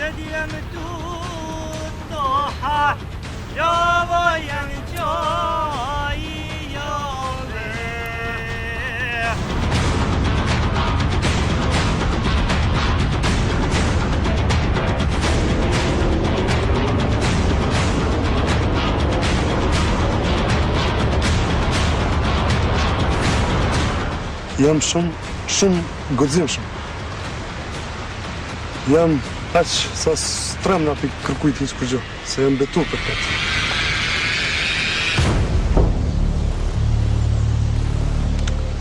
هديم توضحها يابا ينجاي يابا Jam shumë guximshëm. Jam aq sa strem nga pikë kërkujt hiç kur gjë, se jam betu për këtë.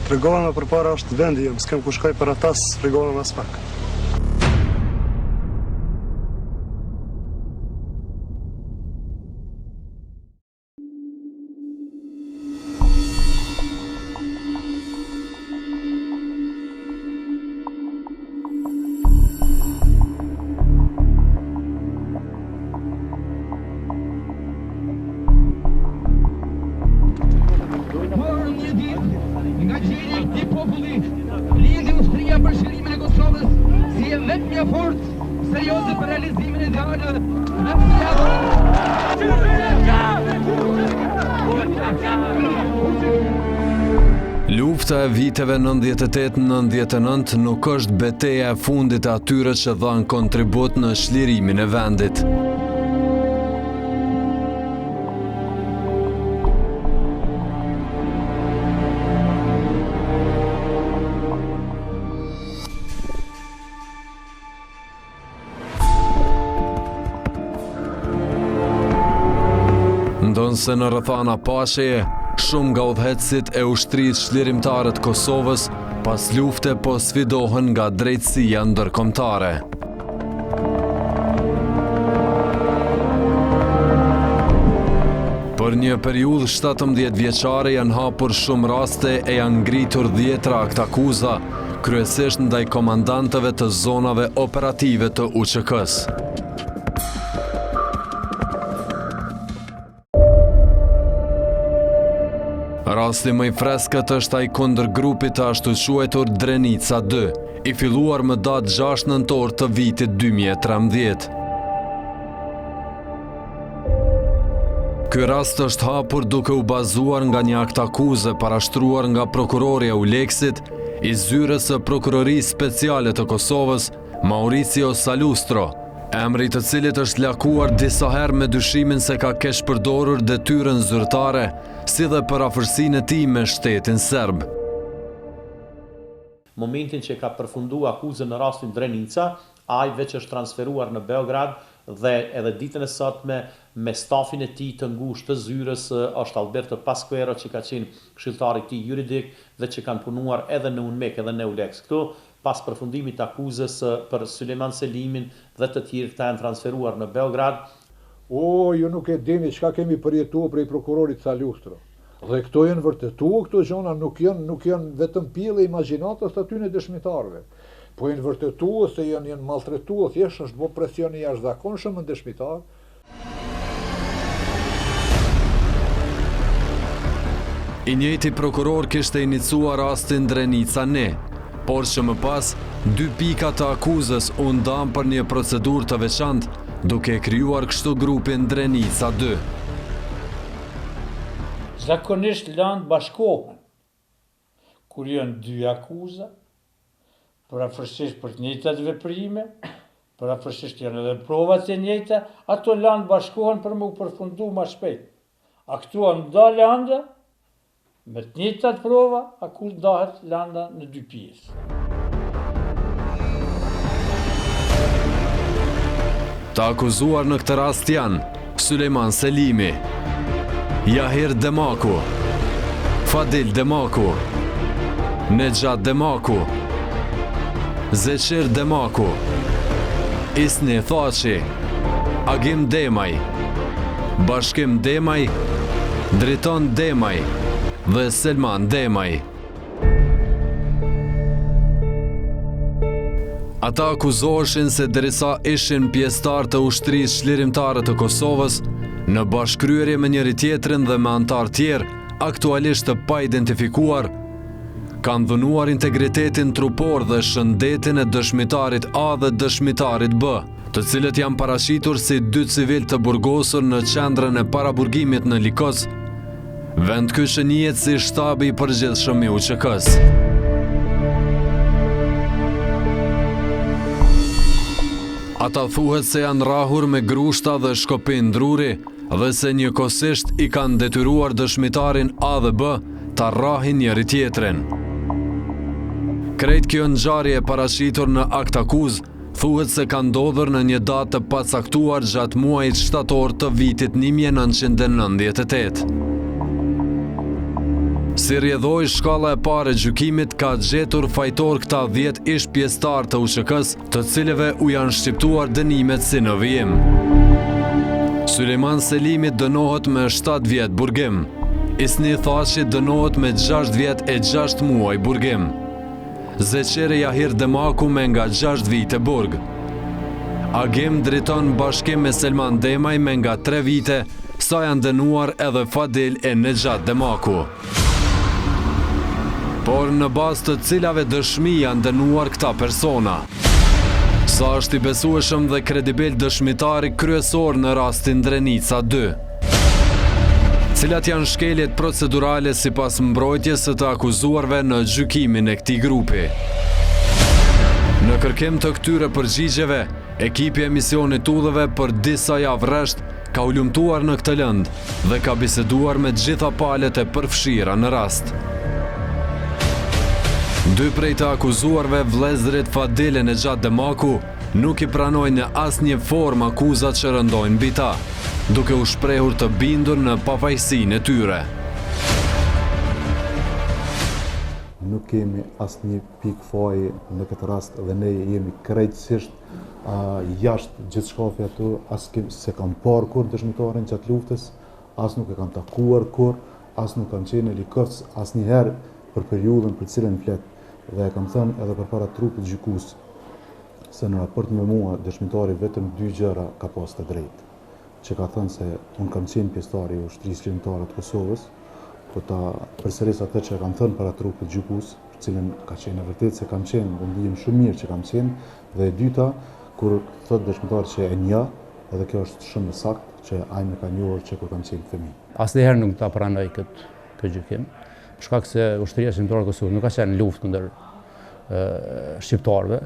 Tregova më përpara është vendi jam, s'kem ku shkoj për atas, tregova më as pak. Nga gjeni këti populli, lindi ushtria për shërimin e Kosovës si e vetë një forcë serioze për realizimin e ideale në Lufta e viteve 98-99 nuk është betejë e fundit e atyre që dhanë kontribut në shlirimin e vendit. Ndonse në rrethana pashjeje, shumë nga udhëheqësit e ushtrisë shlirimtare të Kosovës pas lufte po sfidohen nga drejtësia ndërkombëtare. Për një periudhë 17 vjeçare janë hapur shumë raste e janë ngritur 10 akt akuza, kryesisht ndaj komandantëve të zonave operative të UÇK-s. Rasti më i freskët është ai kundër grupit të ashtu quajtur Drenica 2, i filluar më datë 6 nëntor të vitit 2013. Ky rast është hapur duke u bazuar nga një akt akuze parashtruar nga prokurori e Uleksit, i zyrës së Prokurorisë Speciale të Kosovës, Mauricio Salustro, emri të cilit është lakuar disa herë me dyshimin se ka kesh përdorur detyrën zyrtare, si dhe për afërsinë e tij me shtetin serb. Momentin që ka përfundu akuzën në rastin Drenica, ai veç është transferuar në Beograd dhe edhe ditën e sotme me stafin e tij të ngushtë të zyrës është Alberto Pasquero që ka qenë këshilltari i tij juridik dhe që kanë punuar edhe në UNMEK edhe në Uleks. Këtu pas përfundimit të akuzës për Sulejman Selimin dhe të tjerë këta janë transferuar në Beograd. Ju nuk e dini çka kemi përjetuar prej prokurorit Salustro. Dhe këto janë vërtetuar, këto gjëra nuk janë vetëm pjellë e imagjinatës të aty në dëshmitarëve. Po janë vërtetuar se janë maltretuar, thjesht është bërë presion i jashtëzakonshëm në dëshmitar. I njëjti prokuror kishte inicuar rastin Drenica 1, por që më pas, 2 pika të akuzës u ndan për një procedurë të veçantë, duke krijuar kështu grupin Drenica 2. Zakonisht land bashkohen, kur janë 2 akuza, parafërsisht për të njëjtat veprime, parafërsisht janë edhe provat e njëjta, ato land bashkohen për më përfundu më shpejt. A këtu nda landa, me të njëjtat prova, akuz ndahet landa në 2 pjesë. Të akuzuar në këtë rast janë Sulejman Selimi, Jahir Demaku, Fadil Demaku, Nejat Demaku, Zeqir Demaku, Isni Thaçi, Agim Demaj, Bashkim Demaj, Driton Demaj dhe Selman Demaj. Ata akuzoheshin se derisa ishin pjesëtar të ushtrisë shlirimtare të Kosovës, në bashkëkryerje me njëri tjetrin dhe me antar tjerë, aktualisht të pa identifikuar, kanë dhënuar integritetin trupor dhe shëndetin e dëshmitarit A dhe dëshmitarit B, të cilët janë parashitur si 2 civil të burgosur në qendrën e paraburgimit në Likos, vend ky shënjihet si shtabi i përgjithshëm i UÇK-s. Ata thuhet se janë rrahur me grushta dhe shkopin druri dhe se njëkohësisht i kanë detyruar dëshmitarin A dhe B ta rrahin njëri tjetrin. Krejt kjo ngjarje e parashitur në akt akuz thuhet se ka ndodhur në një datë të pacaktuar gjatë muajit shtator të vitit 1998. Si rrjedhoi shkalla e parë e gjykimit, ka gjetur fajtor këta 10 ish pjesëtar të UÇK-s, të cilëve u janë shqiptuar dënimet si në vijim. Sulejman Selimi dënohet me 7 vjet burgim. Isni Thashi dënohet me 6 vjet e 6 muaj burgim. Zeqeri Jahir Demaku me nga 6 vite burg. Agim driton bashkim me Selman Demaj me nga 3 vite, sa janë dënuar edhe Fadil e Nexhat Demaku. Por në bazë të cilave dëshmi janë dënuar këta persona. Sa është i besueshëm dhe kredibil dëshmitari kryesor në rastin Drenica 2. Cilat janë shkeljet procedurale sipas mbrojtjes së të akuzuarve në gjykimin e këtij grupi. Në kërkim të këtyre përgjigjeve, ekipi e misionit udhëve për disa javë rresht ka ulumtuar në këtë lënd dhe ka biseduar me gjitha palët e përfshira në rast. 2 prej të akuzuarve, vëllezërit Fadil e Nexhat Demaku, nuk i pranojnë në asnjë formë akuzat që rëndojnë mbi ta, duke u shprehur të bindur në pafajësinë e tyre. Nuk kemi asnjë pikë faji në këtë rast dhe ne jemi krejtësisht jashtë gjithçkafe ato, as se kam parë kur dëshmitarin gjatë luftës, as nuk e kam takuar kur, as nuk kam qenë në Likos asnjëherë për periudhën për cilën flet. Dhe e kam thënë edhe përpara trupit gjykues se në raport me mua dëshmitari vetëm 2 gjëra ka pas të drejtë, që ka thënë se unë kam qenë pjesëtar i ushtrisë ligjore të Kosovës, po ta përsëris atë që kam thënë para trupit gjykues, për cilën ka qenë e vërtetë se kam qenë, dhe ndihem shumë mirë që kam qenë, dhe e dyta, kur thot dëshmitari që e nja, edhe kjo është shumë e saktë që ai më ka njohur që kur kam qenë fëmijë. Asnjëherë nuk ta pranoj këtë gjykim. Për shkak se ushtria shqiptare e Kosovës nuk ka qenë luftë ndër shqiptarëve,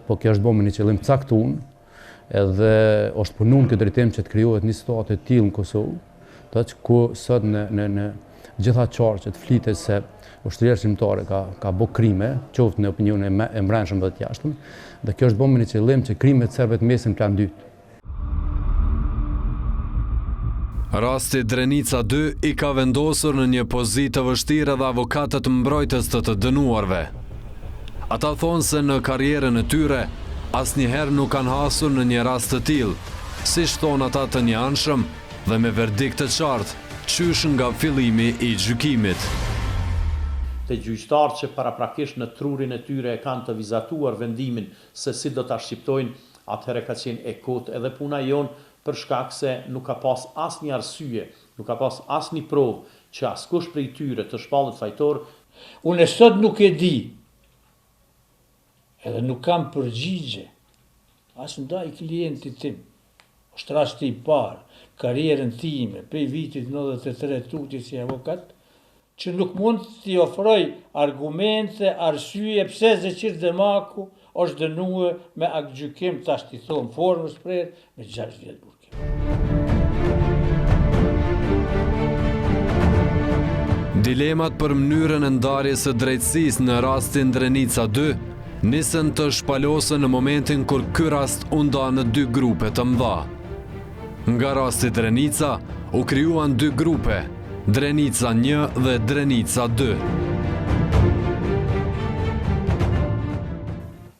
po kjo është bërë me një qëllim të caktuar, edhe është punuar këtë drejtim që të krijohet një situatë e tillë në Kosovë, ku sot në gjitha qarqet flitet se ushtria shqiptare ka bërë krime, qoftë në opinionin e brendshëm dhe të jashtëm, dhe kjo është bërë me një qëllim që krimet servet mesin plan dytë. Rasti Drenica 2 i ka vendosur në një pozitë të vështirë dhe avokatët mbrojtës të dënuarve. Ata thonë se në karrierën e tyre, asnjëherë nuk kanë hasur në një rast të tillë, siç thonë ata të njanshëm dhe me verdikt të qartë, qysh nga fillimi i gjykimit. Të gjyqtarët që paraprakisht në trurin e tyre e kanë të vizatuar vendimin se si do ta shqiptojnë, atëherë ka qenë e kotë edhe puna jonë, për shkak se nuk ka pas asnjë arsye, nuk ka pas asnjë provë që askush prej tyre të shpallet fajtor. Unë sot nuk e di, edhe nuk kam përgjigje, as ndaj klientit tim. Është rasti i parë, karrierën time, prej vitit 93 tutje si avokat, që nuk mund t'i ofroj argumente, arsye, pse Zeqir Demaku është dënuar me aktgjykim, tash t'i thonë formës prerë, me 6 vjet burgim. Dilemat për mënyrën e ndarjes së drejtësisë në rastin Drenica 2 nisën të shpalosën në momentin kur ky rast u nda në 2 grupe të mëdha. Nga rasti Drenica u krijuan 2 grupe, Drenica 1 dhe Drenica 2.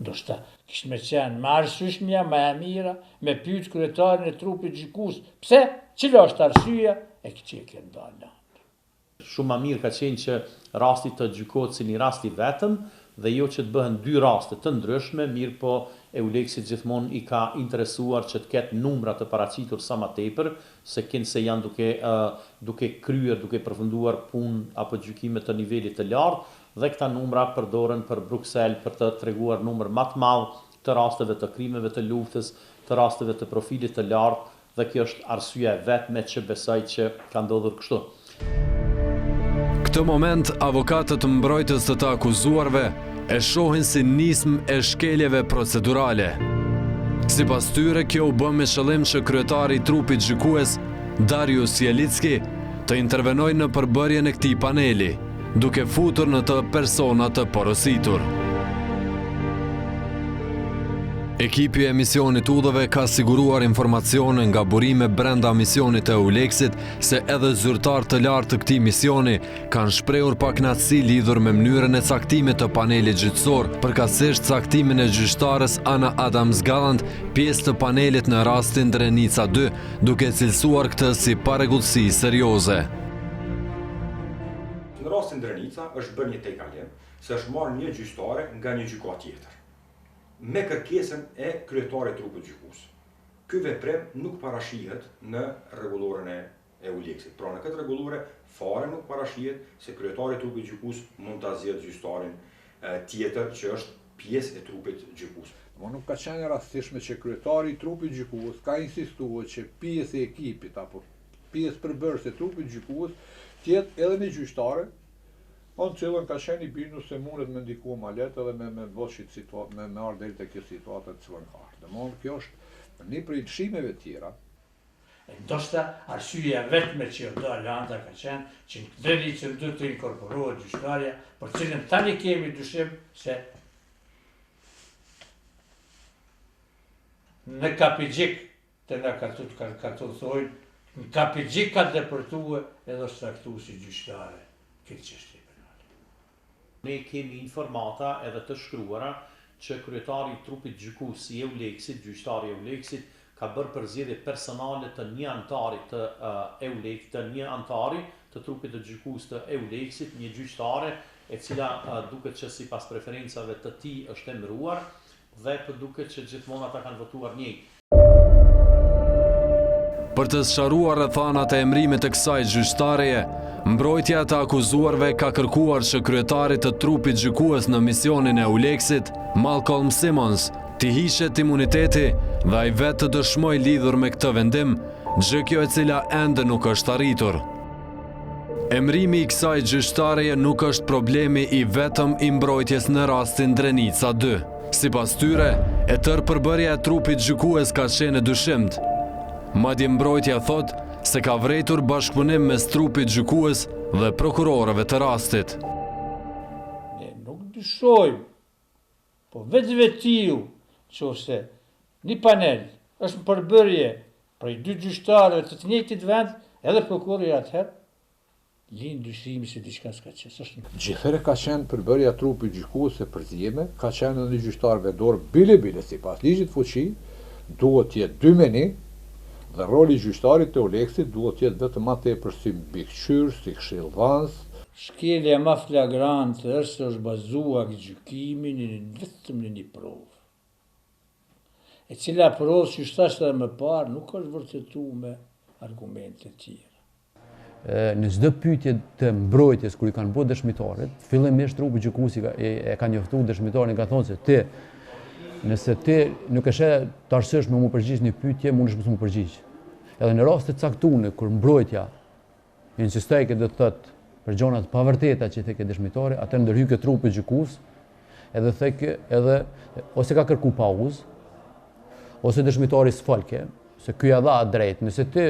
Ndoshta kishte me qenë më arsyeshmja, më e mira, me pyet kryetarin e trupit gjykues, pse? Cila është arsyeja? E këtij e kanë dalë. Shumë më mirë ka qenë që rasti të gjykohet si një rast i vetëm dhe jo që të bëhen 2 raste të ndryshme, mirë po Euleksit gjithmonë i ka interesuar që të ketë numra të paraqitur sa më tepër, se se janë duke kryer, duke përfunduar punë apo gjykime të nivelit të lartë, dhe këta numra përdoren për Bruxelles për të treguar numër më të madh të rasteve të krimeve të luftës, të rasteve të profilit të lartë, dhe kjo është arsyeja vetme që besoj që ka ndodhur kështu. Këtë moment, avokatët mbrojtës të të akuzuarve e shohin si nismë e shkeljeve procedurale. Sipas tyre, kjo u bë me qëllim që kryetari i trupit gjykues, Darius Jelicki, të intervenojë në përbërjen e këtij paneli, duke futur në të persona të porositur. Ekipi e misionit Udhëve ka siguruar informacione nga burime brenda misionit e Euleksit se edhe zyrtar të lartë të këtij misioni kanë shprehur pakënaqësi lidhur me mënyrën e caktimit të panelit gjyqësor, përkatësisht caktimin e gjyqtares Ana Adams Galland, pjesë të panelit në rastin Drenica 2, duke cilësuar këtë si parregullsi serioze. Në rastin Drenica është bërë një tejkalim se është marrë një gjyqtare nga një gjykat tjetër, me kërkesën e kryetarit trupit gjykues. Ky veprim nuk parashihet në rregullorën e Euleksit. Pra në këtë rregullore fare nuk parashihet se kryetari i trupit gjykues mund ta zgjedhë gjyqtarin tjetër që është pjesë e trupit gjykues. Nuk ka qenë rastishme që kryetari i trupit gjykues ka insistuar që pjesë e ekipit apo pjesë përbërëse e trupit gjykues tjetë edhe një gjyqtare, në cilën ka qenë i bindur se mundet me ndikua ma letë edhe me voqit situatë, me ardhë deri te kjo situatë të cilën ka. Domthonë kjo është një prej lëshimeve tjera. Ndoshta arsyeja vetme që do Alanta ka qenë që në Drenicën duhet të inkorporohet gjyqtarja, për cilën tani kemi dyshim se në Kapigjik, të nga ka të thojnë, në Kapigjik ka depërtue edhe straktu si gjyqtare këtë çështje. Ne kemi informata edhe të shkruara që kryetari i trupit gjykues i Euleksit, gjyqtari i Euleksit, ka bërë përzgjedhje personale të një antari të Euleksit, të një antari të trupit të gjykues të Euleksit, një gjyqtare e cila duket që sipas preferencave të tij është emëruar dhe duket që gjithmonë ata kanë votuar njëjtë. Për të sqaruar rrethanat e emërimit të kësaj gjyqtareje, mbrojtja të akuzuarve ka kërkuar që kryetarit të trupit gjykues në misionin e Euleksit, Malcolm Simmons, t'i hiqet imuniteti dhe ai vetë të dëshmoj lidhur me këtë vendim, gjë kjo e cila ende nuk është arritur. Emërimi i kësaj gjyqtareje nuk është problemi i vetëm i mbrojtjes në rastin Drenica 2. Sipas tyre, e tërë përbërja e trupit gjykues ka qenë e dyshimt. Madje mbrojtja thot se ka vrejtur bashkëpunim mes trupit gjykues dhe prokurorëve të rastit. Ne nuk dyshojmë, po vetiu që ose një panel është në përbërje prej dy gjyqtarëve të njëjtit vend, edhe prokurori atëherë lind dyshimi se diçka s'ka qenë. Gjithherë ka qenë përbërja trupit gjykues e përzjeme, ka qenë edhe një gjyqtar vendor bile sipas ligjit fuqi, duhet të jetë 2 me 1. Dhe roli i gjyqtarit të Euleksit duhet të jetë vetëm më tepër si mbikëqyr, si këshillvans. Shkelja më flagrante është bazuar gjykimin vetëm në një provë, e cila provë, si thash edhe më parë, nuk është vërtetuar me argumente tjera. Në çdo pyetje të mbrojtjes kur i kanë bërë dëshmitarit, fillimisht trupi gjykuesi e ka njoftuar dëshmitarin, ka thonë se ti nëse ti nuk e sheh të arsyeshme mu përgjigj një pyetje, mundesh mos mu përgjigj. Edhe në raste të caktuara kur mbrojtja insistoi që do të thotë për gjëra të pavërteta që thekë dëshmitari, atë ndërhyj ke trupi gjykues, edhe thekë edhe ose ka kërku pauzë, ose dëshmitari s'folke, se ky ja dha drejt. Nëse ti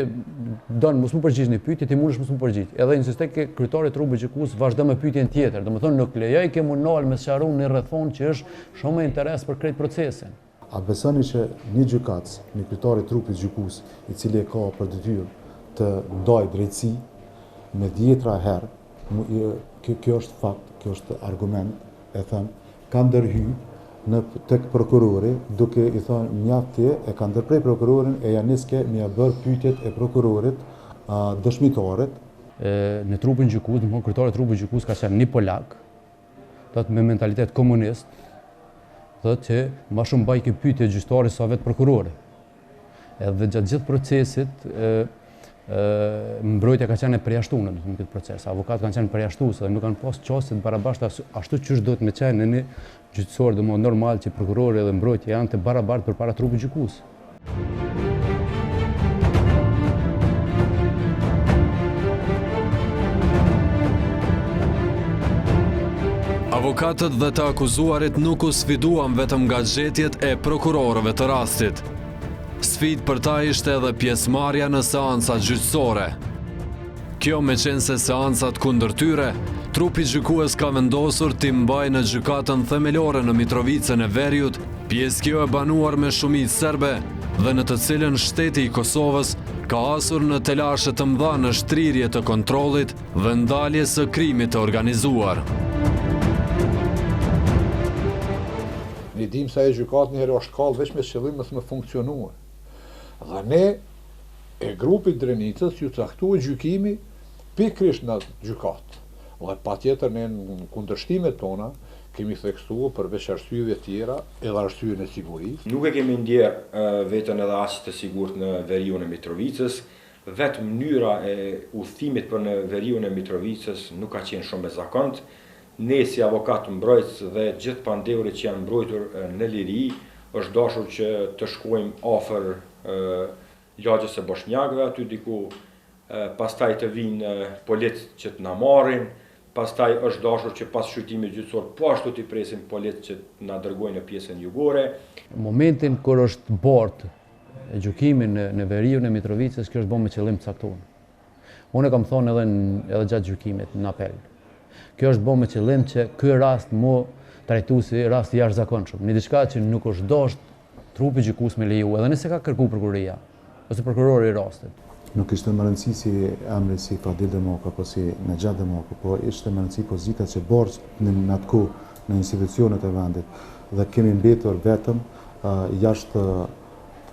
don mos mu përgjigj një pyetje, ti mundesh mos mu përgjigj. Edhe insistoi ke kryetari i trupit gjykues vazhdo me pyetjen tjetër. Domethënë nuk lejoj ke mundal me sqaruar një rrethon që është shumë më interes për krejt procesin. A besoni që një gjykatës, një kryetari i trupit gjykues, i cili ka për detyrë të ndajë drejtësi me dhjetra herë, kjo është fakt, kjo është argument, e them, ka ndërhyj tek prokurori, duke i thënë mjafti e ka ndërprej prokurorin e ja niske me ja bërë pyetjet e prokurorit dëshmitarit. Në trupin gjykues, domethënë kryetari i trupit gjykues ka qenë një polak, thotë me mentalitet komunist, thotë që më shumë baj ke pyetje gjyqtari sa vetë prokurori. Edhe gjatë gjithë procesit mbrojtja ka qenë e përjashtuar në këtë proces. Avokatë kanë qenë përjashtues dhe nuk kanë pas çështje të barabarta ashtu çysh duhet me qenë në një gjyqësor dhe më normal që prokurori dhe mbrojtja janë të barabartë përpara trupit gjykues. Avokatët dhe të akuzuarit nuk u sfiduan vetëm nga zgjedhjet e prokurorëve të rastit. Sfidë për ta ishte edhe pjesëmarrja në seancat gjyqësore. Kjo me qenë se seancat kundër tyre, trupi gjykues ka vendosur t'i mbajë në gjykatën themelore në Mitrovicën e Veriut, pjesë kjo e banuar me shumicë serbe dhe në të cilën shteti i Kosovës ka hasur në telashe të mëdha në shtrirje të kontrollit dhe ndalje së krimit të organizuar. Ne dim se e gjykatë njëherë është kallë veç me qëllim mësë me funksionuar. Dhe ne, e grupit Drenicës, ju caktuar gjykimi pikrisht në gjykatë. Dhe pa tjetër ne në kundërshtimet tona, kemi theksuar përveç arsyeve tjera edhe arsyeve në sigurisë. Nuk e kemi ndjerë vetën edhe as të sigurt në veriun e Mitrovicës, vetë mënyra e udhëtimit për në veriun e Mitrovicës nuk ka qenë shumë e zakontë. Ne si avokat mbrojtës dhe gjithë pandeurit që janë mbrojtur në liri, është dashur që të shkojmë afër lagjës së Boshnjakëve, aty diku, pastaj të vinë politë që të na marrin, pastaj është dashur që pas shqyrtimit gjyqësor po ashtu t'i presim politë që na dërgojnë në pjesën jugore. Në momentin kur është bart e gjykimin në veriun e Mitrovicës, kjo është bërë me qëllim të caktuar. Unë kam thonë edhe gjatë gjykimit në apel. Kjo është bërë me qëllim që ky rast më trajtu si rast i jashtëzakonshëm, një diçka që nuk është dashur trupi gjykues me leju, edhe nëse ka kërkuar prokuroria ose prokurori i rastit. Nuk ishte më rëndësi si emri si Fadil Demoka, po si Nexhat Demoka, po ishte më rëndësi pozita që borç në atë kohë në institucionet e vendit dhe kemi mbetur vetëm jashtë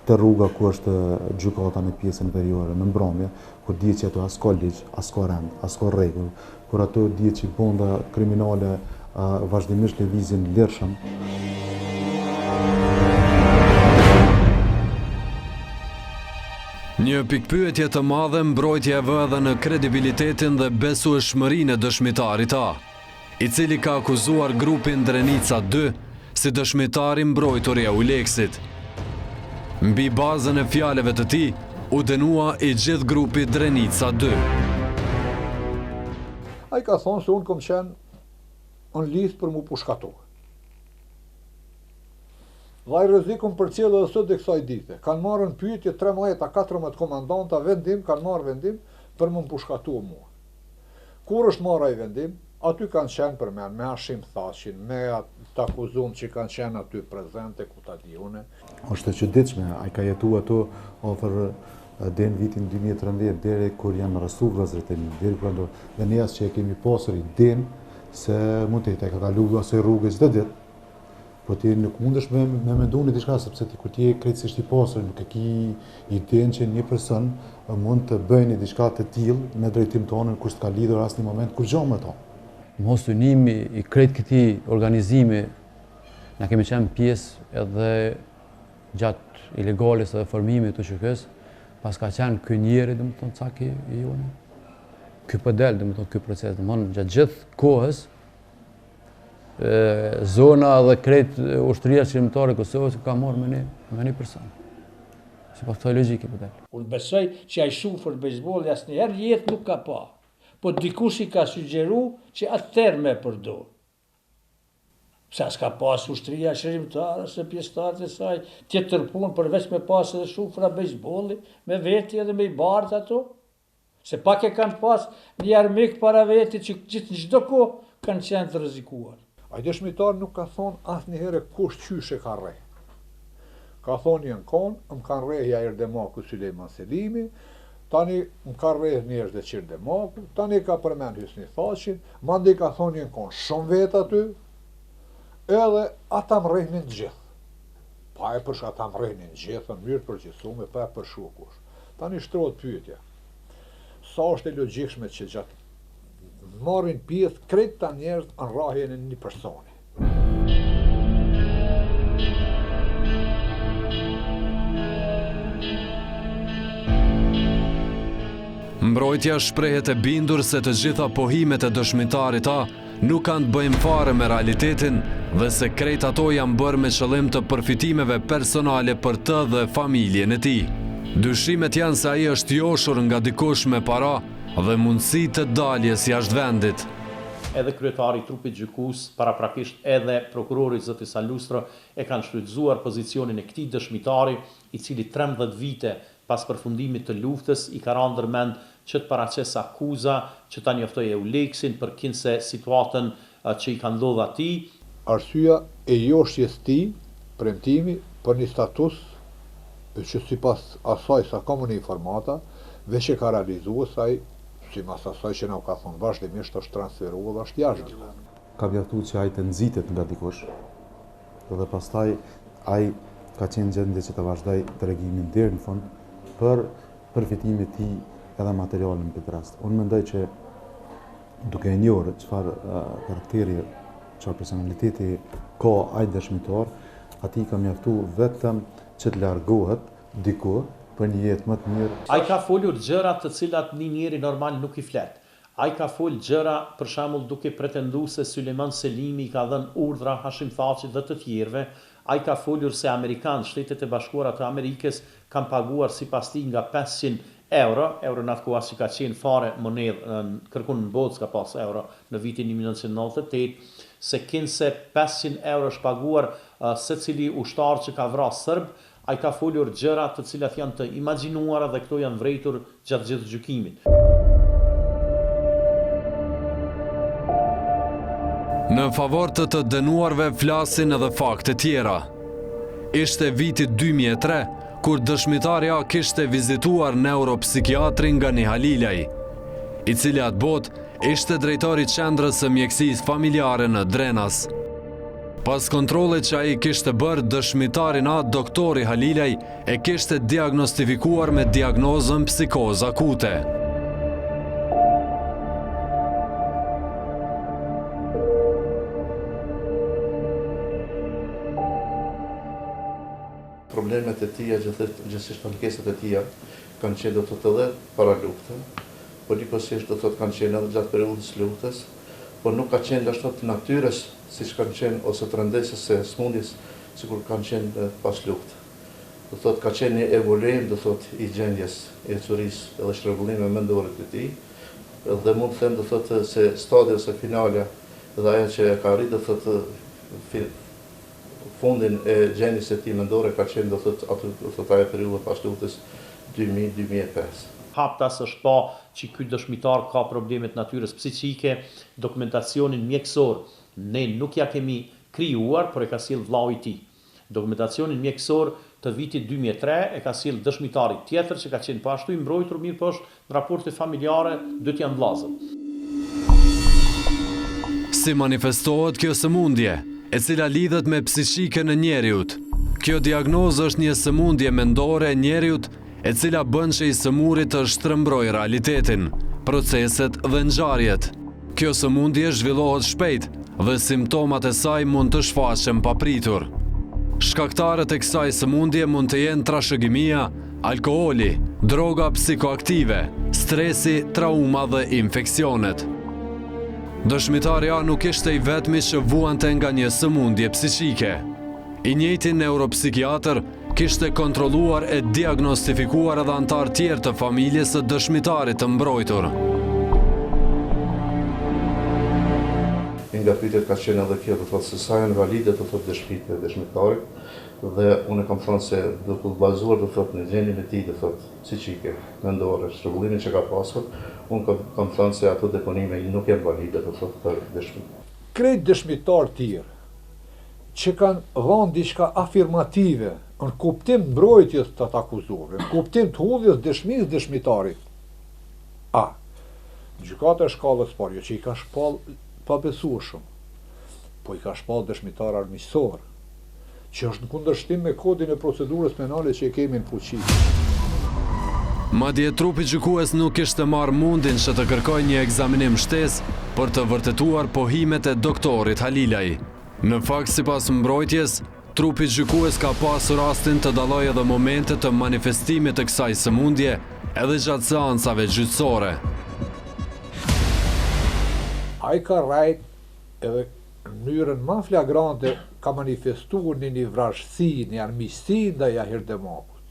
të rruga ku është gjykata në pjesën veriore në mbrëmje, kur dihet që ato as ka ligj, as ka rend, as ka rregull, kur ato dihet që bonda kriminale vazhdimisht lëvizin lirshëm. Një pikpyetje të madhe mbrojtja e vë edhe në kredibilitetin dhe besueshmërinë e dëshmitarit A, i cili ka akuzuar grupin Drenica 2 si dëshmitari mbrojtur i Euleksit. Mbi bazën e fjalëve të tij, u dënua i gjithë grupi Drenica 2. Ai ka thonë se unë kom qenë në listë për mu pushkatu. Dhe ai rrezikun për cilë edhe sot dhe kësaj dite. Kanë marrë në pyetje 13-14 komandanta vendim, kanë marrë vendim për mu pushkatu mua. Kur është marrë ai vendim, aty kanë qenë për me Hashim Thashin, me të akuzum që kanë qenë aty prezente, ku ta di une. Është e çuditshme, ai ka jetuar ato ofër deri në vitin 2013 deri kur janë arrestuar vëllezërit e mi, deri kur dhe ne as që e kemi pasur idenë se mund të ka kaluar ose rrugës çdo ditë. Po ti nuk mundesh me mendoni diçka sepse ti kur ti je krejtësisht i pasur, nuk e ke idenë që një person mund të bëjë diçka të tillë me drejtim tonë kur s'ka lidhur asnjë moment kur gjë me to. Mos unimi i krejt këtij organizimi na kemi qenë pjesë edhe gjatë ilegales dhe formimit të QK-s, pas ka qenë ky njeri, domethënë caki i unë. Ky po del, domethënë ky proces, domethënë gjatë gjithë kohës zona dhe krejt ushtria qërimtare e Kosovës ka marrë me një person. Sipas kësaj logjike po del. Unë besoj që ai shufër bejsbolli asnjëherë jetë nuk ka pa. Po dikush i ka sugjeru që atëherë me përdor. Sa s'ka pas ushtria shërimtare se pjesëtarët e saj tjetër punë përveç me pas edhe shufra bejsbolli me veti edhe me i bardh ato. Se pak e kanë pas një armik para veti që gjithë çdo kohë kanë qenë të rrezikuar. Ai dëshmitar nuk ka thonë asnjëherë kush qyshe ka rreh. Ka thonë një kon, më kanë rreh Jair Demaku Sulejman Selimi, tani më ka rreh njerëz dhe Qir Demaku, tani ka përmend Hysni Thashin, mandej ka thonë një kon shumë vetë aty, edhe ata më rrehnin gjithë. Pa e përsh ata më rrehnin gjithë, në mënyrë përgjithësume, pa e përshu kush. Tani shtrohet pyetja. Sa është e logjikshme që gjatë marrin pjesë krejt ta njerëz në rrahjen e një personi. Mbrojtja shprehet e bindur se të gjitha pohimet e dëshmitarit A nuk kanë të bëjmë fare me realitetin dhe se krejt ato janë bërë me qëllim të përfitimeve personale për të dhe familjen e tij. Dyshimet janë se ai është joshur nga dikush me para dhe mundësi të daljes jashtë vendit. Edhe kryetari i trupit gjykues, paraprakisht edhe prokurori zoti Salustro e kanë shfrytzuar pozicionin e këtij dëshmitari, i cili 13 vite pas përfundimit të luftës i ka rënë ndërmend që të paraqes akuza, që ta njoftojë Euleksin për kinse situatën që i ka ndodhur atij. Arsyeja e joshjes tij, premtimi për një status që sipas asaj sa ka në informata, veç e ka realizuar saj, sipas asaj që na ka thonë vazhdimisht është transferuar dhe është jashtë. Ka mjaftuar që ai të nxitet nga dikush. Dhe pastaj ai ka qenë gjendje që të vazhdoj tregimin deri në fund për përfitimin e tij edhe materialin në këtë rast. Unë mendoj që duke e njohur çfarë karakteri, çfarë personaliteti ka ai dëshmitar, atij ka mjaftuar vetëm që të largohet diku për një jetë më të mirë. Ai ka folur gjëra të cilat një njeri normal nuk i flet. Ai ka fol gjëra, për shembull, duke pretenduar se Sulejman Selimi i ka dhënë urdhra Hashim Thaçit dhe të tjerëve. Ai ka folur se Amerikanë, Shtetet e Bashkuara të Amerikës, kanë paguar sipas tij nga 500 euro në atë kohë që ka qenë fare monedhë, kërkon në botë ka pas euro në vitin 1998, se kinse 500 euro është paguar secili ushtar që ka vrarë serb. Ai ka folur gjëra të cilat janë të imagjinuara dhe këto janë vrejtur gjatë gjithë gjykimit. Në favor të dënuarve flasin edhe fakte tjera. Ishte viti 2003, kur dëshmitari A kishte vizituar neuropsikiatrin Gani Halilaj, i cili atë botë ishte drejtori qendrës së mjekësisë familjare në Drenas. Pas kontrollit që ai kishte bërë, dëshmitarin A, doktori Halilaj, e kishte diagnostifikuar me diagnozën psikoz akute. Problemet e tija, gjithsesi pankesat e tija, kanë qenë do të thotë edhe para luftën, por dikosisht do të thotë kanë qenë edhe gjatë periudhës luftës, por nuk ka qenë ashtu të natyrës siç kanë qenë ose të rëndësisë së smundjes, sikur kanë qenë pas luftë. Do thotë ka qenë një evoluim, do thotë i gjendjes e çurisë edhe shtrembullimeve mendore të tij, dhe mund të them do thotë se stadja ose finale dhe ajo që ka arritur do thotë fundin e gjendjes së tij mendore ka qenë do thotë ajo periudhë pas luftës 2000-2005. Haptas është pa që ky dëshmitar ka problemet natyrës psiqike, dokumentacionin mjekësor ne nuk ja kemi krijuar, por e ka sjell vllau i tij. Dokumentacionin mjekësor të vitit 2003 e ka sjell dëshmitari tjetër që ka qenë po ashtu i mbrojtur, mirë po është në raporte familjare, dy janë vllazër. Si manifestohet kjo sëmundje, e cila lidhet me psiqikën e njeriut? Kjo diagnozë është një sëmundje mendore e njeriut, e cila bën që i sëmurit të shtrëmbroj realitetin, proceset dhe ngjarjet. Kjo sëmundje zhvillohet shpejt dhe simptomat e saj mund të shfaqen papritur. Shkaktarët e kësaj sëmundje mund të jenë trashëgimia, alkooli, droga psikoaktive, stresi, trauma dhe infeksionet. Dëshmitari A nuk ishte i vetmi që vuante nga një sëmundje psiqike. I njëjti neuropsikiatër kishte kontrolluar e diagnostifikuar edhe antar tjerë të familjes së dëshmitarit të mbrojtur. Nga pyetjet ka qenë edhe kjo, do thotë se sa janë valide do thotë dëshmitë e dëshmitarit, dhe unë kam thënë se do të bazuar do thotë në gjendjen e tij do thotë psiqike, mendore, shtrembullimin që ka pasur, unë kam thënë se ato deponime nuk janë valide do thotë për dëshmitë. Krejt dëshmitar tjerë që kanë dhënë diçka afirmative në kuptim mbrojtjes të akuzuarve, në kuptim të hudhjes dëshmisë dëshmitarit. A, gjykata e shkallës parë që i ka shpall pabesueshëm, po i ka shpall dëshmitar armiqësor, që është në kundërshtim me kodin e procedurës penale që e kemi në fuqi. Madje trupi gjykues nuk kishte marrë mundin që të kërkojë një ekzaminim shtesë për të vërtetuar pohimet e doktorit Halilaj. Në fakt, sipas mbrojtjes, trupi gjykues ka pasur rastin të dalloj edhe momente të manifestimit të kësaj sëmundje edhe gjatë seancave gjyqësore. Ai ka rajt edhe në mënyrën më flagrante ka manifestuar një vrasësi, një armiqësi ndaj Jahir Demakut.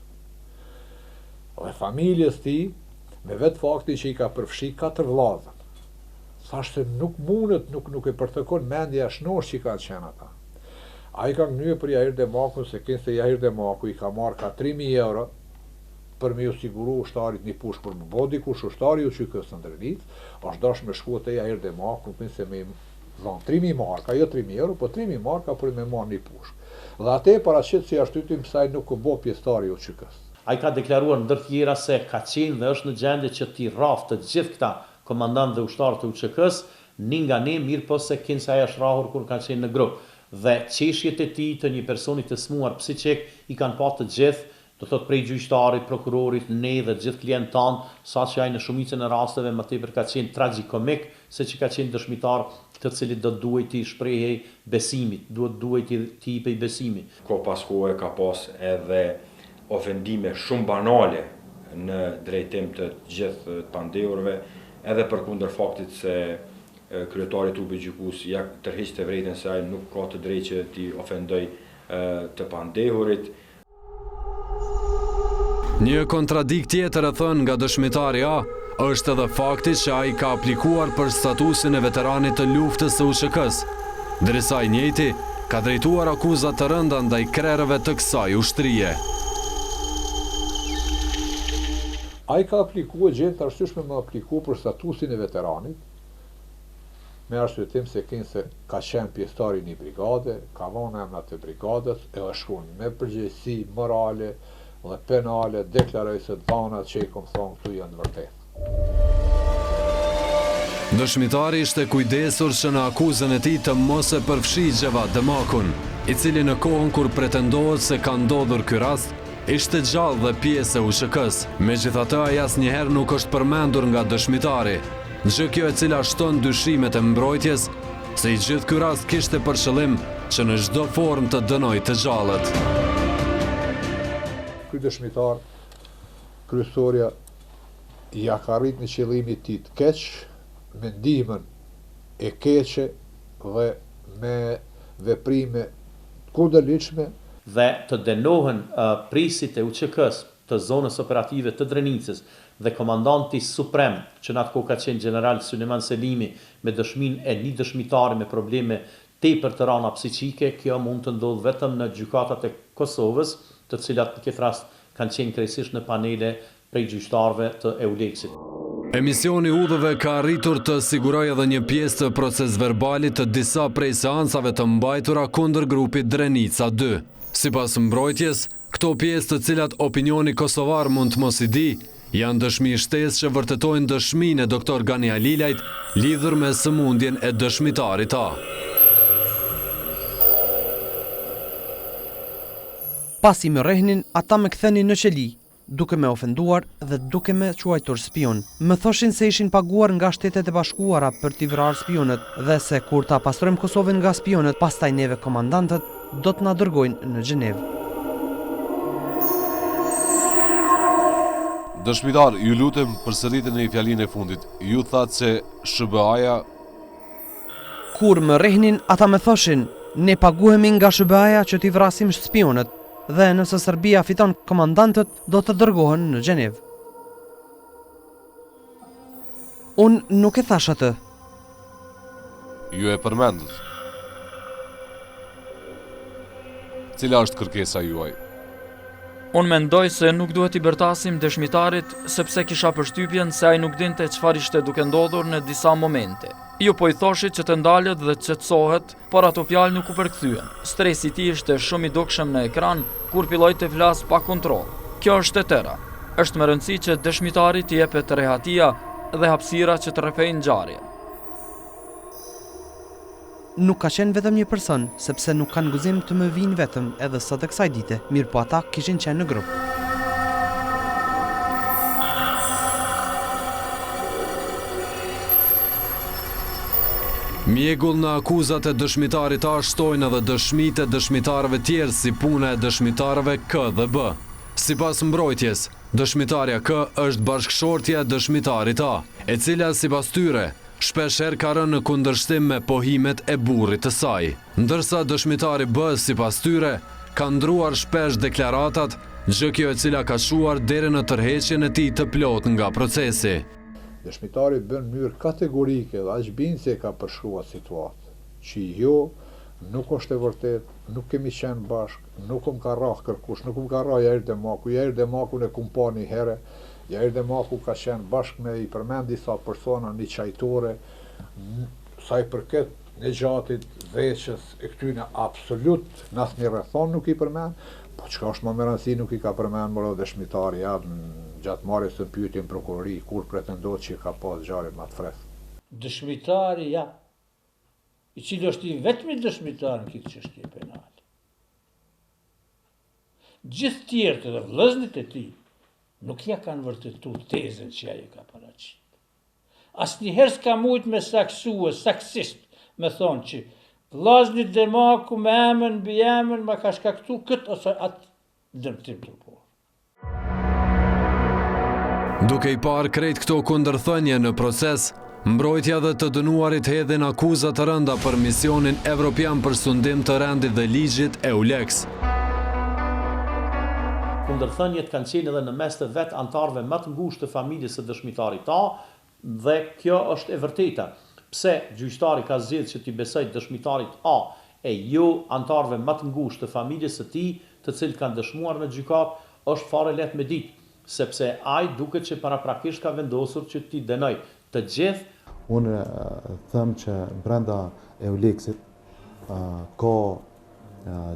Dhe familjes tij, me vetë fakti që i ka përfshi 4 vllazën. Thashtë nuk mundet, nuk e përthekon mendja shnosh që i kanë qenë ata. Ai ka ngënyer për Jahir Demakun se këse Jahir Demaku i ka marrë ka 3.000 euro për me ju siguru ushtarit një pushë për më bodi, kush ushtari u qykës në Drenicë, është dash me shku te Jahir Demaku, se me dhanë 3.000 marka, jo 3.000 euro, po 3.000 marka për me marrë një pushë. Dhe ate paraqet si ashtytim saj nuk u bë pjesëtari u qykës. Ai ka deklaruar ndër tjera se ka qenë dhe është në gjendje që t'i rrafë të gjithë këta komandant dhe ushtarë të UÇK-s, një nga ne mirë po se kinë se aja është rrahur kur ka qenë në grupë. Dhe qeshjet e tij të një personi të smuar psiqik i kanë pa të gjithë, do thot prej gjyqtarit, prokurorit, ne dhe gjithë klientë tanë, saqë ai në shumicën e rasteve më tepër ka qenë tragjikomik se që ka qenë dëshmitar të cilit do duhet t'i shprehej besimit, duhet t'i jepej besimi. Ko pas kohë ka pas edhe ofendime shumë banale në drejtim të gjithë pandehurve, edhe përkundër faktit se kryetari i trupit gjykues ja tërheqte vërejtën se ai nuk ka të drejtë që t'i ofendoj të pandehurit. Një kontradikt tjetër e thënë nga dëshmitari A është edhe fakti që ai ka aplikuar për statusin e veteranit të luftës së UÇK-s, ndërsa i njëjti ka drejtuar akuzat të rënda ndaj krerëve të kësaj ushtrie. Ai ka aplikuar gjendë të arsyeshme me apliku për statusin e veteranit, me arsyetim se kënse ka qenë pjesëtar i një brigade, ka vënë emrat e brigadës, e është me përgjegjësi morale dhe penale, deklaroj se dhanat që i kom thonë këtu janë vërtet. Dëshmitari ishte kujdesur që në akuzën e tij të mos e përfshi Xhevat Demakun, i cili në kohën kur pretendohet se ka ndodhur ky rast, ishte gjallë dhe pjesë e UÇK-s, megjithatë ai asnjëherë nuk është përmendur nga dëshmitari, gjë kjo e cila shton dyshimet e mbrojtjes se i gjithë ky rast kishte për qëllim që në çdo formë të dënojë të gjallët. Ky dëshmitar, kryesorja ja ka arrit në qëllimin e tij të keq, me ndihmën e keqe dhe me veprime kundërligjshme dhe të dënohen prisit e UÇK-s të zonës operative të Drenicës dhe komandanti suprem, që në atë kohë ka qenë general Sulejman Selimi, me dëshminë e një dëshmitari me probleme tepër të rana psiqike, kjo mund të ndodhë vetëm në gjykatat e Kosovës, të cilat në këtë rast kanë qenë krejtësisht në panele prej gjyqtarëve të EULEX-it. Emisioni Udhëve ka arritur të sigurojë edhe një pjesë të procesverbalit të disa prej seancave të mbajtura kundër grupit Drenica 2. Sipas mbrojtjes, këto pjesë të cilat opinioni kosovar mund të mos i di, janë dëshmi shtesë që vërtetojnë dëshminë e doktor Gani Alilajt lidhur me sëmundjen e dëshmitarit A. Pasi më rrehnin, ata më kthenin në qeli, duke me ofenduar dhe duke me quajtur spion. Më thoshin se ishin paguar nga Shtetet e Bashkuara për t'i vrarë spionët dhe se kur ta pastrojmë Kosovën nga spionët, pastaj neve komandantët do të na dërgojnë në Gjenevë. Dëshmitar, ju lutem përsëritni në fjalinë e fundit. Ju thatë se SBA-ja... Kur më rrehnin, ata më thoshin, ne paguhemi nga SBA-ja që t'i vrasim spionët, dhe nëse Serbia fiton komandantët, do të dërgohen në Gjenevë. Unë nuk e thash atë. Ju e përmendët. Cila është kërkesa juaj? Unë mendoj se nuk duhet i bërtasim dëshmitarit sepse kisha përshtypjen se ai nuk dinte çfarë ishte duke ndodhur në disa momente. Ju po i thoshit që të ndalet dhe qetësohet, por ato fjalë nuk u përkthyen. Stresi i tij ishte shumë i dukshëm në ekran kur filloi të flas pa kontroll. Kjo është e tëra. Është më rëndësi që dëshmitarit t'i jepet rehatia dhe hapësira që të rrefejnë ngjarjen. Nuk ka qenë vetëm një person, sepse nuk kanë guzim të më vinë vetëm edhe sot e kësaj dite, mirë po ata kishin qenë në grup. Mjegull në akuzat e dëshmitarit A shtojnë edhe dëshmit e dëshmitarëve tjerë si puna e dëshmitarëve K dhe B. Sipas mbrojtjes, dëshmitarja K është bashkëshortja e dëshmitarit A, e cila sipas tyre shpesher ka rënë në kundërshtim me pohimet e burrit të saj. Ndërsa dëshmitari B sipas tyre ka ndruar shpesh deklaratat, gjë kjo e cila ka shuar deri në tërheqjen e tij të plot nga procesi. Dëshmitari bën mënyrë kategorike dhe aq bind se ka përshkruar situatë, që jo, nuk është e vërtet, nuk kemi qenë bashk, nuk ka rrah kërkush, nuk ka rrah Jair Demaku ne kum pa një herë, Jair Demaku ka qenë bashk me i përmend disa persona një qajtore, sa i përket Nexhatit, Veçës, e këtyne absolut në asnjë rrethon nuk i përmend, po çka është më me rëndësi nuk i ka përmend më dëshmitari gjatë marrjes së pyetjen prokurori kur pretendon që ka pas ngjarje më të freskët. Dëshmitari i cili është i vetmi dëshmitar në këtë çështje penale. Gjithë tjerët dhe vëllezërit e tij nuk ja kanë vërtetuar tezën që ai ka paraqit. Asnjëherë s'ka mujt me saksisht me thonë që vllazni Demaku me emën, mbi emën, ma ka shkaktu këtë ose atë dëmtim të por. Duke i parë krejt këto kundërthënie në proces, mbrojtja dhe të dënuarit hedhin akuzat të rënda për misionin evropian për sundim të rendit dhe ligjit EULEX. Kundërthënjet kanë qenë edhe në mes të vet antarëve më të ngushtë të familjes së dëshmitarit A, dhe kjo është e vërteta. Pse gjyqtari ka zgjedhur që t'i besojë dëshmitarit A e jo antarëve më të ngushtë të familjes së tij, të cilët kanë dëshmuar në gjykat, është fare lehtë me ditë, sepse ai duket që paraprakisht ka vendosur që t'i dënoj të gjithë. Unë them që brenda EULEX-it ka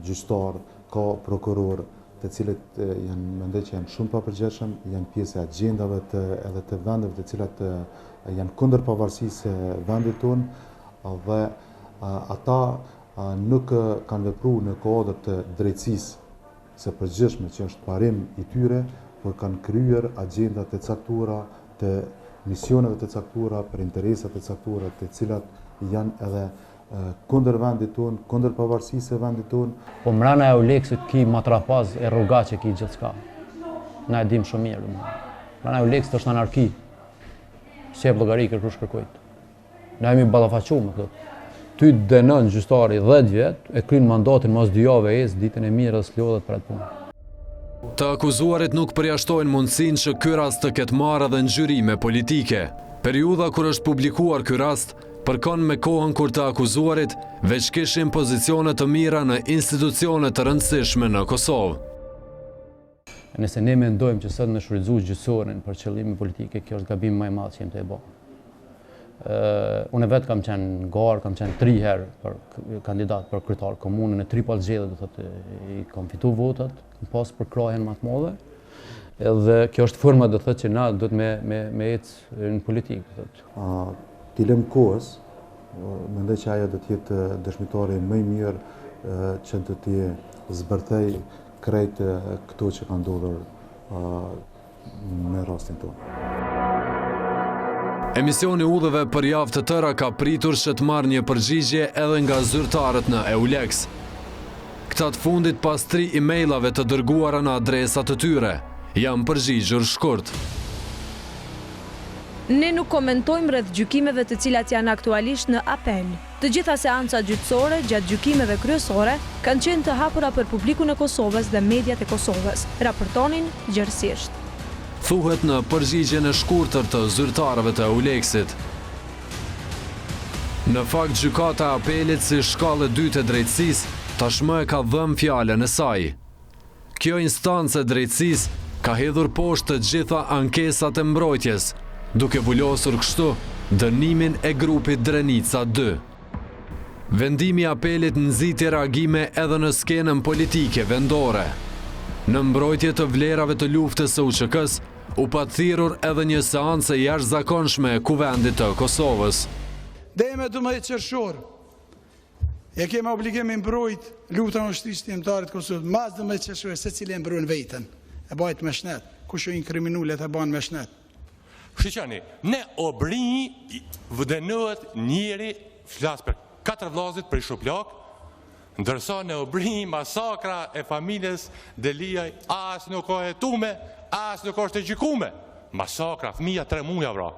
gjyqtar, ka prokuror, të cilët mendoj që janë shumë papërgjithshëm, janë pjesë e agjendave edhe të vendeve të cilat janë kundër pavarësisë së vendit tonë dhe ata nuk kanë vepruar në kodër të drejtësisë së përgjithshme që është parim i tyre, por kanë kryer agjendat të caktuara të misioneve të caktuara për interesat të caktuara të cilat janë edhe kundër vendit tonë, kundër pavarësisë së vendit tonë. Po mrena e EULEX-it ki matrapaz e rrugaçe ki gjithçka. Na e dim shumë mirë. Mrena e EULEX-it është anarki. Si e llogari kërkush kërkojt. Na jemi ballafaqur me këtë. Ty dënon gjyqtari 10 vjet, e kryen mandatin mos 2 javë ditën e mirë dhe s'lodhet për atë punë. Të akuzuarit nuk përjashtojnë mundësinë që ky rast të ketë marrë edhe ngjyrime politike. Periudha kur është publikuar ky rast përkon me kohën kur të akuzuarit veç kishin pozicione të mira në institucione të rëndësishme në Kosovë. Nëse ne mendojmë që sot me shfrytëzu gjyqësorin për qëllime politike, kjo është gabim më i madh që jemi të e bërë. Unë vetë kam qenë garë, kam qenë 3 herë për kandidat për kryetar komunën e Tripol Zgjedhë, do thotë i kam fitu votat, kam pas për krahen më të madhe. Edhe kjo është forma do thotë që na duhet me ecë në politikë, thotë. T'i lëm kohës, mendoj që ajo do të jetë dëshmitari më i mirë që do t'i zbërthej krejt këto që kanë ndodhur në rastin tonë. Emisioni Udhëve për javë të tëra ka pritur që të marrë një përgjigje edhe nga zyrtarët në EULEX. Këta të fundit pas 3 emailave të dërguara në adresat të tyre, janë përgjigjur shkurt. Ne nuk komentojmë rreth gjykimeve të cilat janë aktualisht në apel. Të gjitha seancat gjyqësore gjatë gjykimeve kryesore kanë qenë të hapura për publikun e Kosovës dhe mediat e Kosovës, raportonin gjërësisht. Thuhet në përgjigjen e shkurtër të zyrtarëve të EULEX-it. Në fakt gjykata e apelit si shkallë e dytë e drejtësisë tashmë e ka dhënë fjalën e saj. Kjo instancë e drejtësisë ka hedhur poshtë të gjitha ankesat e mbrojtjes, duke vulosur kështu dënimin e grupit Drenica 2. Vendimi i apelit nxiti reagime edhe në skenën politike vendore. Në mbrojtje të vlerave të luftës së UÇK-s, u pathirur edhe një seancë jashtëzakonshme e Kuvendit të Kosovës. Dhe me 12 qershor, e kemi obligim me mbrojt luftën e ushtrisë timtarit të Kosovës, mas 12 qershor, secili e mbrojnë veten, e bajt me shnet, kush u inkriminule e ban me shnet. Shqyqani, ne obrinji vëdënohet njeri flas për 4 vllazit për Shuplak, ndërsa në Obrim masakra e familjes Deliaj as nuk ka hetume, as nuk është e gjykume. Masakra, fëmija 3 muja vra.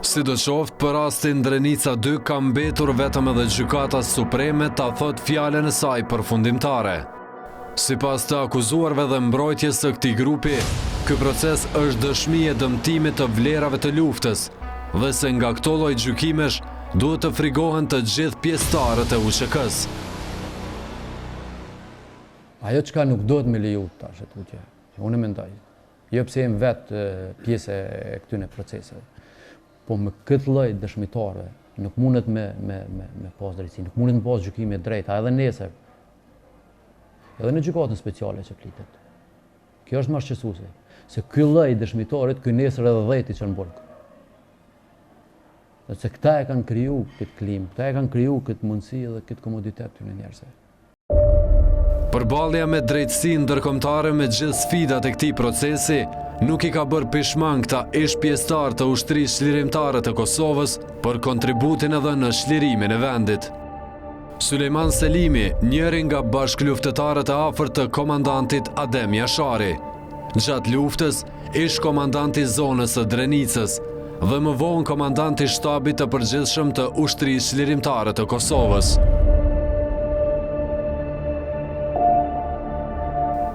Si do qoftë, për rastin Drenica 2 ka mbetur vetëm edhe gjykata supreme ta thot fjalën e saj përfundimtare. Sipas të akuzuarve dhe mbrojtjes së këtij grupi, ky proces është dëshmi e dëmtimit të vlerave të luftës, dhe se nga këto lloj gjykimesh duhet të frigohen të gjithë pjesëtarët e UÇK-s. Ajo çka nuk duhet me leju tash tutje. Unë mendoj. Jo pse jam vetë pjesë e këtyre proceseve. Po me këtë lloj dëshmitarëve nuk mundet me pas drejtësi, nuk mundet me pas gjykime drejta edhe nesër. Edhe në gjykatën speciale që flitet. Kjo është marrëqësuese, se ky lloj dëshmitarit ky nesër edhe 10 i çon burg. Se këta e kanë kriju këtë klimë, këta e kanë kriju këtë mundësi dhe këtë komoditet të njerëzve. Përballja me drejtësi ndërkombëtare me gjithë sfidat e këtij procesi nuk i ka bërë pishman këta ish pjesëtar të ushtrisë çlirimtare të Kosovës për kontributin edhe në çlirimin e vendit. Sulejman Selimi, njëri nga bashkëluftëtarët e afërt të komandantit Adem Jashari. Gjatë luftës, ish komandanti zonës së Drenicës dhe më vonë komandanti shtabit të përgjithshëm të ushtrisë çlirimtare të Kosovës.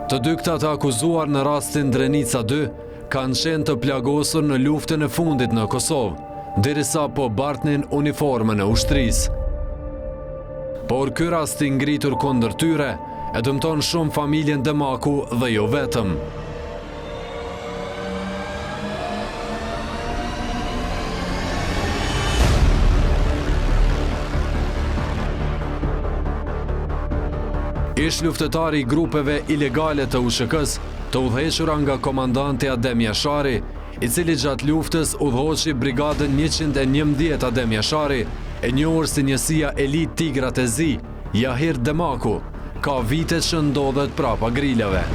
Të dy këta të akuzuar në rastin Drenica 2 kanë qenë të plagosur në luftën e fundit në Kosovë, derisa po bartnin uniformën e ushtrisë. Por ky rast i ngritur kundër tyre e dëmton shumë familjen Demaku dhe jo vetëm. Ish luftëtari i grupeve ilegale të UÇK-s, të udhëhequra nga komandanti Adem Jashari, i cili gjatë luftës udhëhoqi brigadën 111 Adem Jashari, e njohur si njësia Elit Tigrat e Zi, Jahir Demaku, ka vite që ndodhet prapa grilave.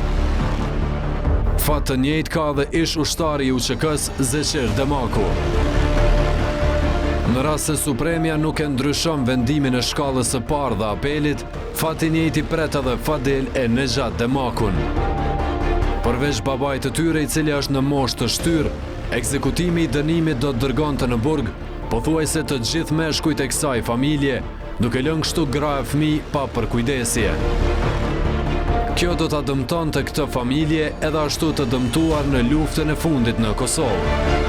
Fat të njëjtë ka dhe ish ushtari i UÇK-s Zeqir Demaku. Në rast se Supremja nuk e ndryshon vendimin e shkallës së parë dhe apelit, fati njëjti pret edhe Fadel e Nejat Demakun. Përveç babait të tyre i cili është në moshë të shtyr, ekzekutimi i dënimit do të dërgonte në burg, pothuajse të gjithë meshkujt e kësaj familje, duke lënë kështu gra e fëmijë pa përkujdesje. Kjo do ta dëmtonte këtë familje edhe ashtu të dëmtuar në luftën e fundit në Kosovë.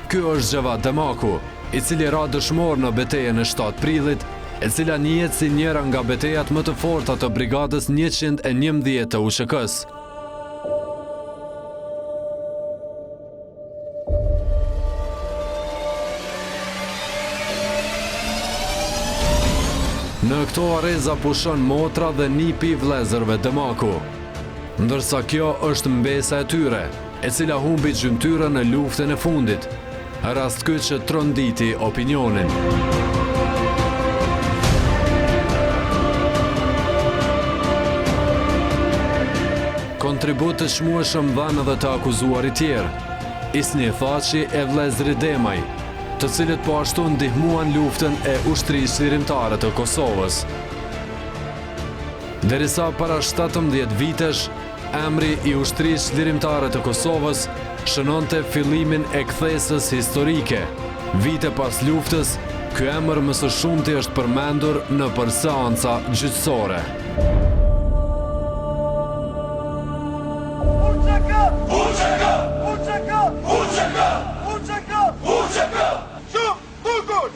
Ky është Xhevat Demaku, i cili ra dëshmor në betejën e 7 prillit, e cila njihet si njëra nga betejat më të forta të brigadës 111 të UÇK-s. Në këto areza pushon motra dhe nipi i vëllezërve Demaku, ndërsa kjo është mbesa e tyre, e cila humbi gjymtyrën në luftën e fundit, rast ky që tronditi opinionin. Kontribut të çmueshëm dhanë edhe të akuzuarit tjerë, Isni Thaçi e vëllezri Demaj, të cilët po ashtu ndihmuan luftën e ushtrisë çlirimtare të Kosovës. Derisa para 17 vitesh, emri i ushtrisë çlirimtare të Kosovës shënonte fillimin e kthesës historike. Vite pas luftës, ky emër më së shumti është përmendur në seanca gjyqësore. UÇK! UÇK! UÇK! UÇK! Shumë bukur!